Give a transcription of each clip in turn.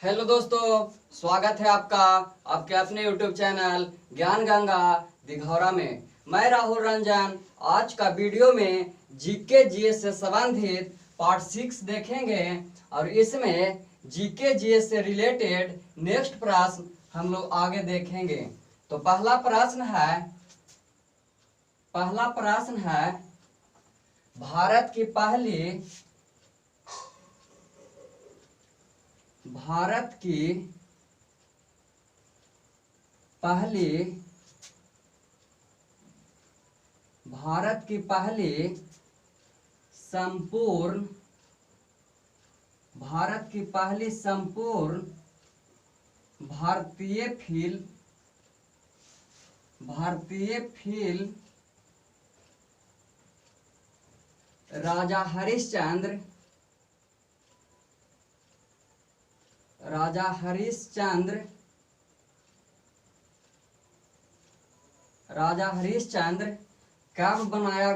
Hello दोस्तों, स्वागत है आपका आपके अपने YouTube चैनल ज्ञान गंगा दिघौरा में। मैं राहुल रंजन आज का वीडियो में जीके जीएस से संबंधित पार्ट 6 देखेंगे और इसमें जीके जीएस से रिलेटेड नेक्स्ट प्रश्न हम लोग आगे देखेंगे। तो पहला प्रश्न है भारत की पहली संपूर्ण भारतीय फिल्म राजा हरिश्चंद्र 'कब बनाया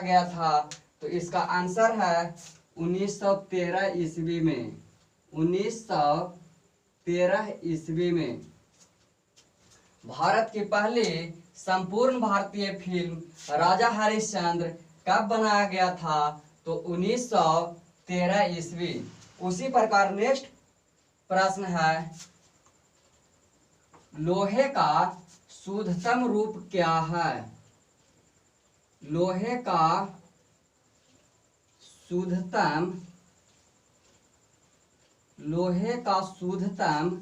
गया था? तो इसका आंसर है 1913 ईस्वी में। 1913 ईस्वी में भारत की पहली संपूर्ण भारतीय फिल्म राजा हरिश्चंद्र कब बनाया गया था? तो 1913 ईस्वी। उसी प्रकार नेक्स्ट प्रश्न है, लोहे का शुद्धतम रूप क्या है? लोहे का शुद्धतम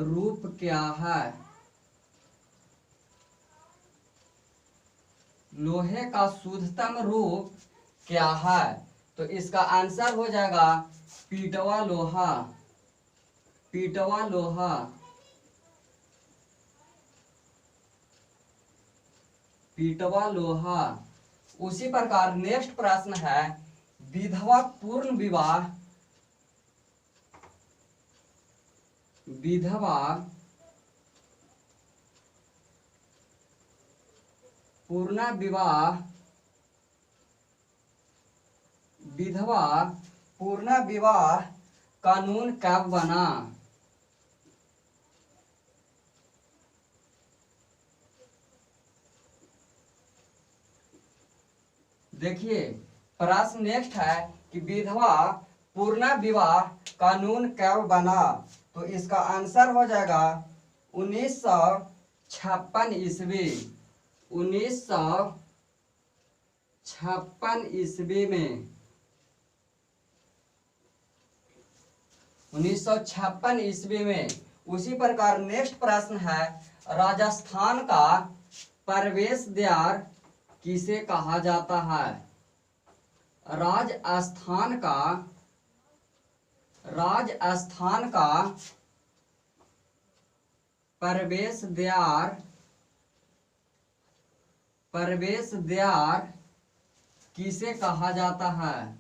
रूप क्या है? लोहे का शुद्धतम रूप क्या है? तो इसका आंसर हो जाएगा पीटवा लोहा। उसी प्रकार नेक्स्ट प्रश्न है, विधवा पूर्ण विवाह कानून कब बना? देखिए प्रश्न नेक्स्ट है कि विधवा पूर्ण विवाह कानून कब बना? तो इसका आंसर हो जाएगा 1956 ईस्वी। 1956 ईस्वी में 1956 ईस्वी में। उसी प्रकार नेक्स्ट प्रश्न है, राजस्थान का प्रवेश द्वार किसे कहा जाता है? राजस्थान का प्रवेश द्वार किसे कहा जाता है?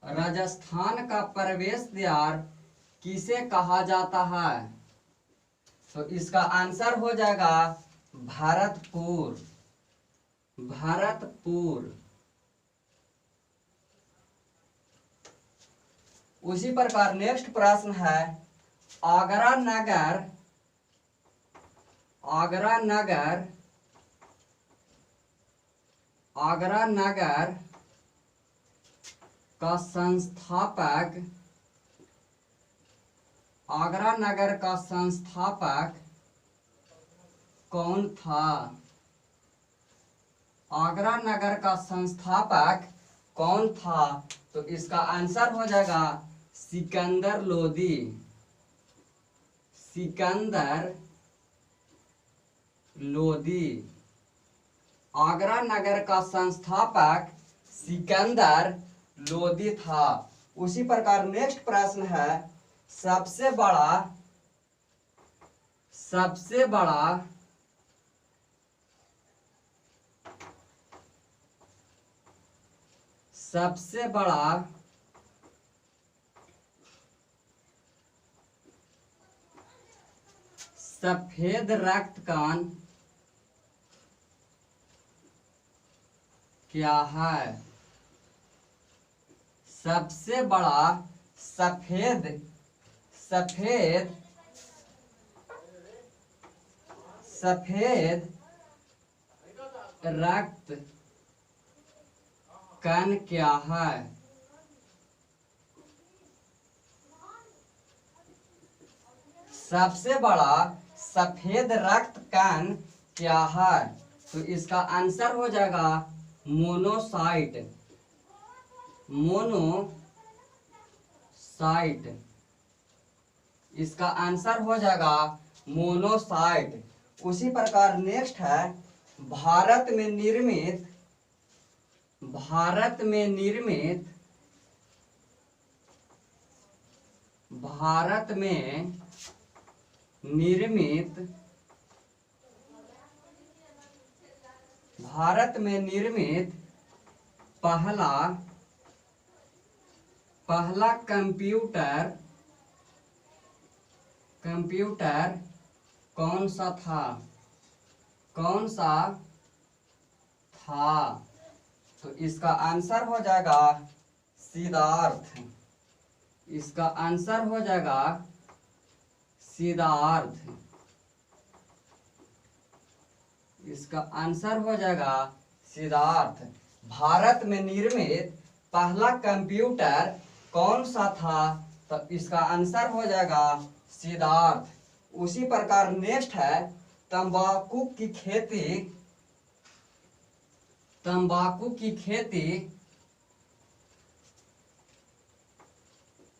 राजस्थान का प्रवेश द्वार किसे कहा जाता है? तो इसका आंसर हो जाएगा भरतपुर। उसी प्रकार नेक्स्ट प्रश्न है, आगरा नगर का संस्थापक कौन था? आगरा नगर का संस्थापक कौन था? तो इसका आंसर हो जाएगा सिकंदर लोदी। आगरा नगर का संस्थापक सिकंदर लोदी था। उसी प्रकार नेक्स्ट प्रश्न है, सबसे बड़ा सफेद रक्त कण क्या है? सबसे बड़ा सफेद सफेद सफेद रक्त कण क्या है? सबसे बड़ा सफेद रक्त कण क्या है? तो इसका आंसर हो जाएगा मोनोसाइट। मोनोसाइट, इसका आंसर हो जाएगा मोनोसाइट। उसी प्रकार नेक्स्ट है भारत में निर्मित भारत में निर्मित भारत में निर्मित भारत में निर्मित पहला पहला कंप्यूटर कंप्यूटर कौन सा था? कौन सा था? तो इसका आंसर हो जाएगा सिद्धार्थ। इसका आंसर हो जाएगा सिद्धार्थ। इसका आंसर हो जाएगा सिद्धार्थ। भारत में निर्मित पहला कंप्यूटर कौन सा था? तो इसका आंसर हो जाएगा सिद्धार्थ। उसी प्रकार नेक्स्ट है तंबाकू की खेती। तंबाकू की खेती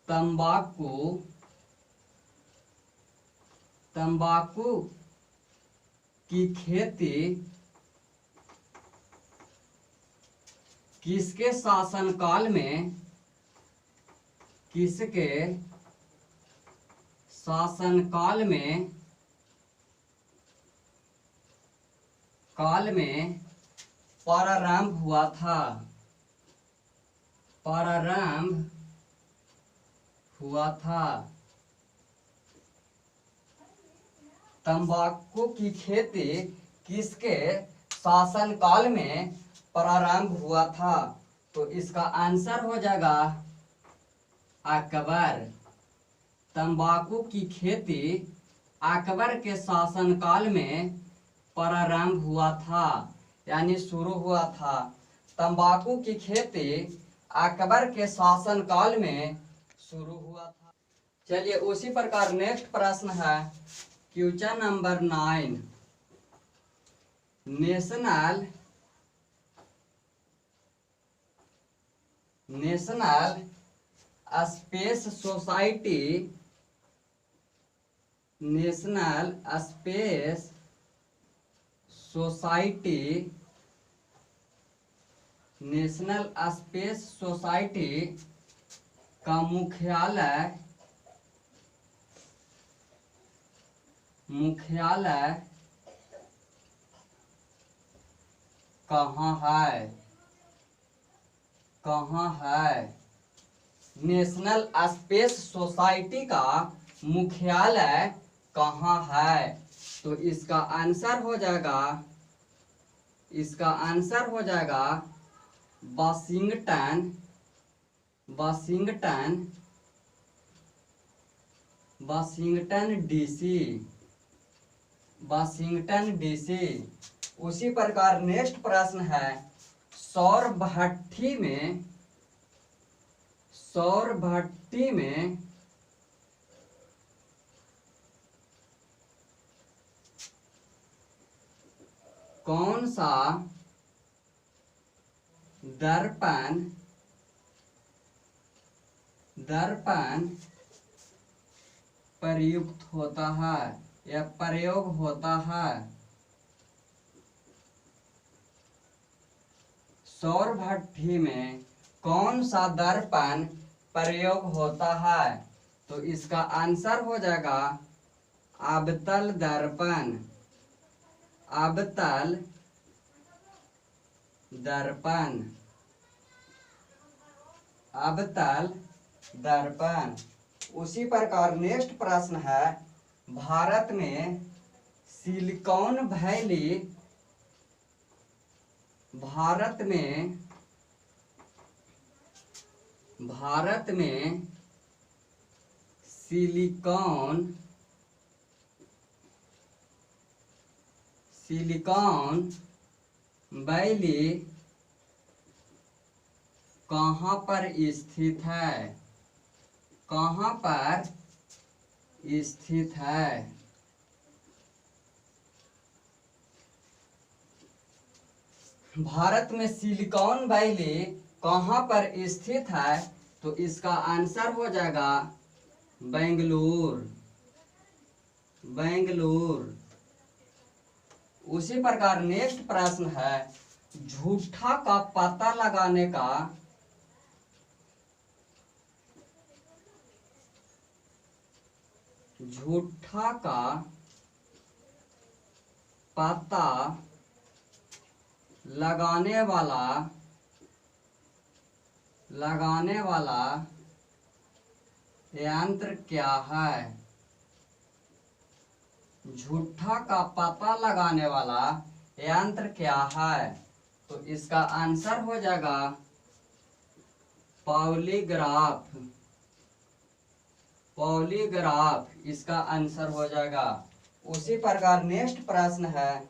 तंबाकू तंबाकू की खेती किसके शासनकाल में किसके शासनकाल में प्रारंभ हुआ था? प्रारंभ हुआ था। तंबाकू की खेती किसके शासनकाल में प्रारंभ हुआ था? तो इसका आंसर हो जाएगा अकबर। तंबाकू की खेती अकबर के शासनकाल में प्रारंभ हुआ था, यानी शुरू हुआ था। तंबाकू की खेती अकबर के शासनकाल में शुरू हुआ था। चलिए उसी प्रकार नेक्स्ट प्रश्न है question number 9। National space society national space society national space society का मुख्यालय कहाँ है? कहाँ है? नेशनल स्पेस सोसाइटी का मुख्यालय कहाँ है? तो इसका आंसर हो जाएगा वाशिंगटन वाशिंगटन डीसी। उसी प्रकार नेक्स्ट प्रश्न है सौर भट्टी में कौन सा दर्पण प्रयुक्त होता है या प्रयोग होता है? सौर भट्ठी में कौन सा दर्पण प्रयोग होता है? तो इसका आंसर हो जाएगा अवतल दर्पण। अवतल दर्पण। उसी प्रकार नेक्स्ट प्रश्न है भारत में सिलिकॉन वैली भारत में सिलिकॉन वैली कहाँ पर स्थित है? कहाँ पर स्थित है? भारत में सिलिकॉन वैली कहाँ पर स्थित है? तो इसका आंसर हो जाएगा बेंगलुरु। उसी प्रकार नेक्स्ट प्रश्न है, झूठा का पता लगाने का झूठा का पता लगाने वाला यंत्र क्या है? झूठा का पता लगाने वाला यंत्र क्या है? तो इसका आंसर हो जाएगा पॉलीग्राफ। इसका आंसर हो जाएगा। उसी प्रकार नेक्स्ट प्रश्न है,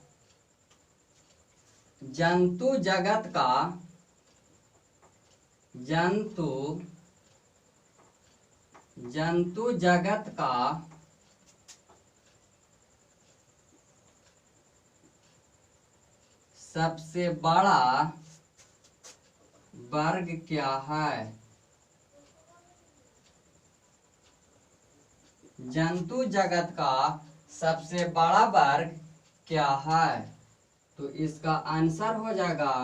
जंतु जगत का सबसे बड़ा वर्ग क्या है? जंतु जगत का सबसे बड़ा वर्ग क्या है? तो इसका आंसर हो जाएगा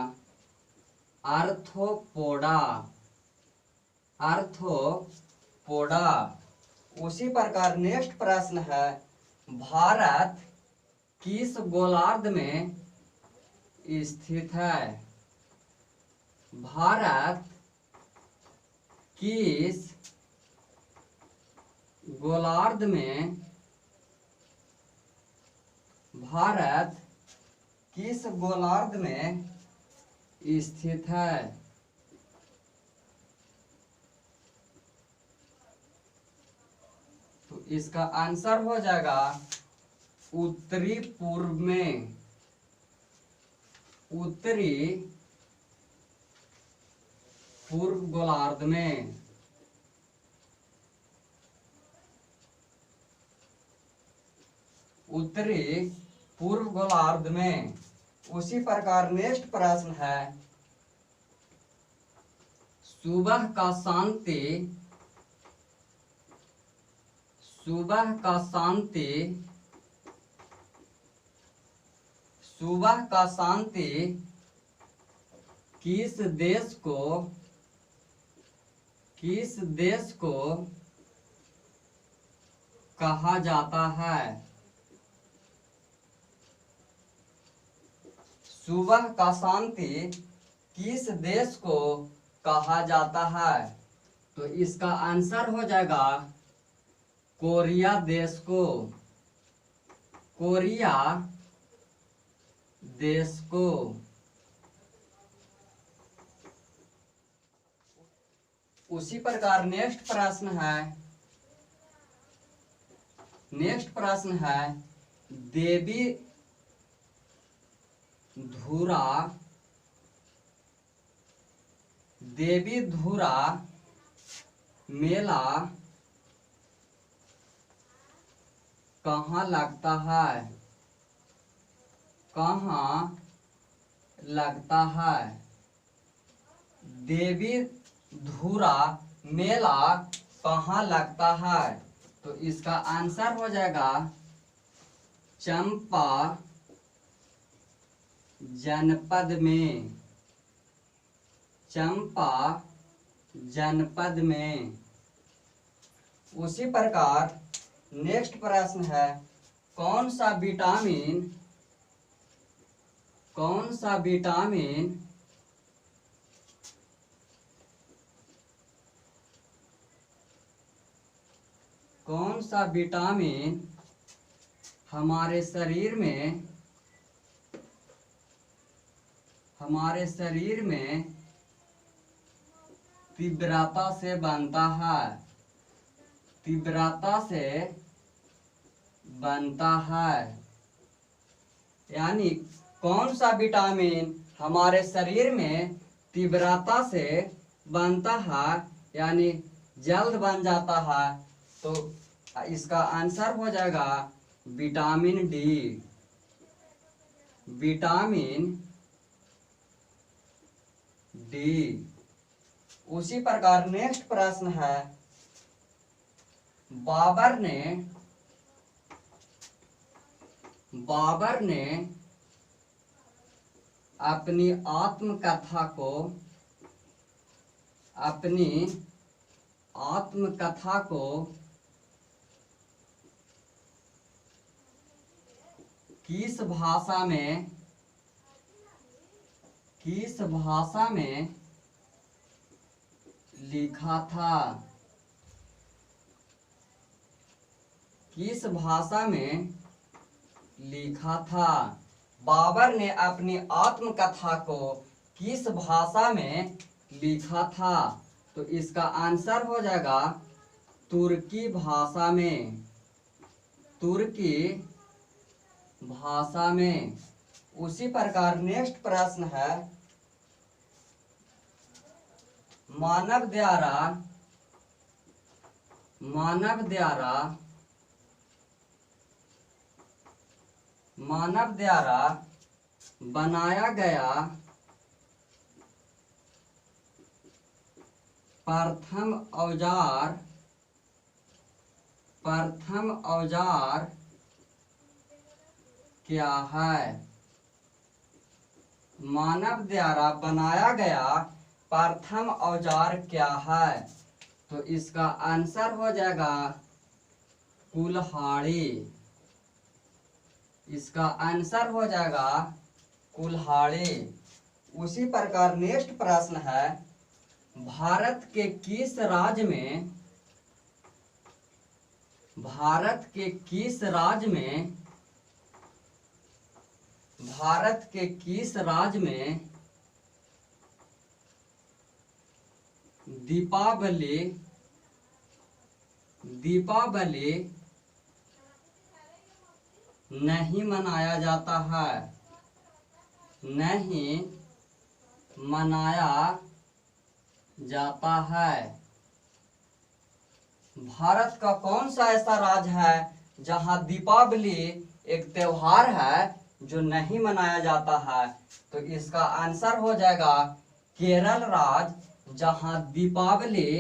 आर्थ्रोपोडा। उसी प्रकार नेक्स्ट प्रश्न है, भारत किस गोलार्ध में स्थित है? भारत किस गोलार्ध में स्थित है? तो इसका आंसर हो जाएगा उत्तरी पूर्व गोलार्ध में। उत्तरी पूर्व गोलार्ध में। उसी प्रकार नेक्स्ट प्रश्न है, सुबह का शांति किस देश को कहा जाता है? सुबह का शांति किस देश को कहा जाता है? तो इसका आंसर हो जाएगा कोरिया देश को। कोरिया देश को। उसी प्रकार नेक्स्ट प्रश्न है, देवी धुरा मेला कहाँ लगता है? देवी धुरा मेला कहाँ लगता है? तो इसका आंसर हो जाएगा चंपा जनपद में। उसी प्रकार नेक्स्ट प्रश्न है, कौन सा विटामिन हमारे शरीर में तीव्रता से बनता है, तीव्रता से बनता है। यानी कौन सा विटामिन हमारे शरीर में तीव्रता से बनता है, यानी जल्द बन जाता है, तो इसका आंसर हो जाएगा विटामिन डी। Vitamin D. उसी प्रकार नेक्स्ट प्रश्न है, बाबर ने अपनी आत्मकथा को किस भाषा में लिखा था? किस भाषा में लिखा था? बाबर ने अपनी आत्मकथा को किस भाषा में लिखा था? तो इसका आंसर हो जाएगा तुर्की भाषा में। तुर्की भाषा में। उसी प्रकार नेक्स्ट प्रश्न है, मानव द्वारा बनाया गया प्रथम औजार क्या है? मानव द्वारा बनाया गया प्रथम औजार क्या है? तो इसका आंसर हो जाएगा कुल्हाड़ी। इसका आंसर हो जाएगा कुल्हाड़ी। उसी प्रकार नेक्स्ट प्रश्न है, भारत के किस राज्य में दीपावली नहीं मनाया जाता है? नहीं मनाया जाता है। भारत का कौन सा ऐसा राज्य है जहां दीपावली एक त्योहार है जो नहीं मनाया जाता है? तो इसका आंसर हो जाएगा केरल राज्य, जहां दीपावली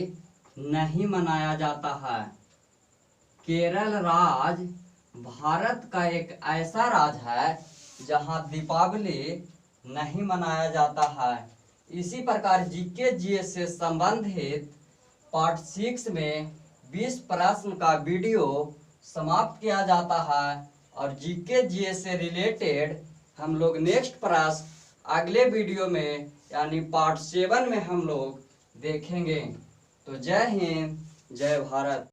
नहीं मनाया जाता है। केरल राज्य भारत का एक ऐसा राज्य है जहां दीपावली नहीं मनाया जाता है। इसी प्रकार जीके जीएस से संबंधित पार्ट 6 में 20 प्रश्न का वीडियो समाप्त किया जाता है और जीके जीएस से रिलेटेड हम लोग नेक्स्ट प्रश्न अगले वीडियो में यानी पार्ट 7 में हम लोग देखेंगे। तो जय हिंद, जय भारत।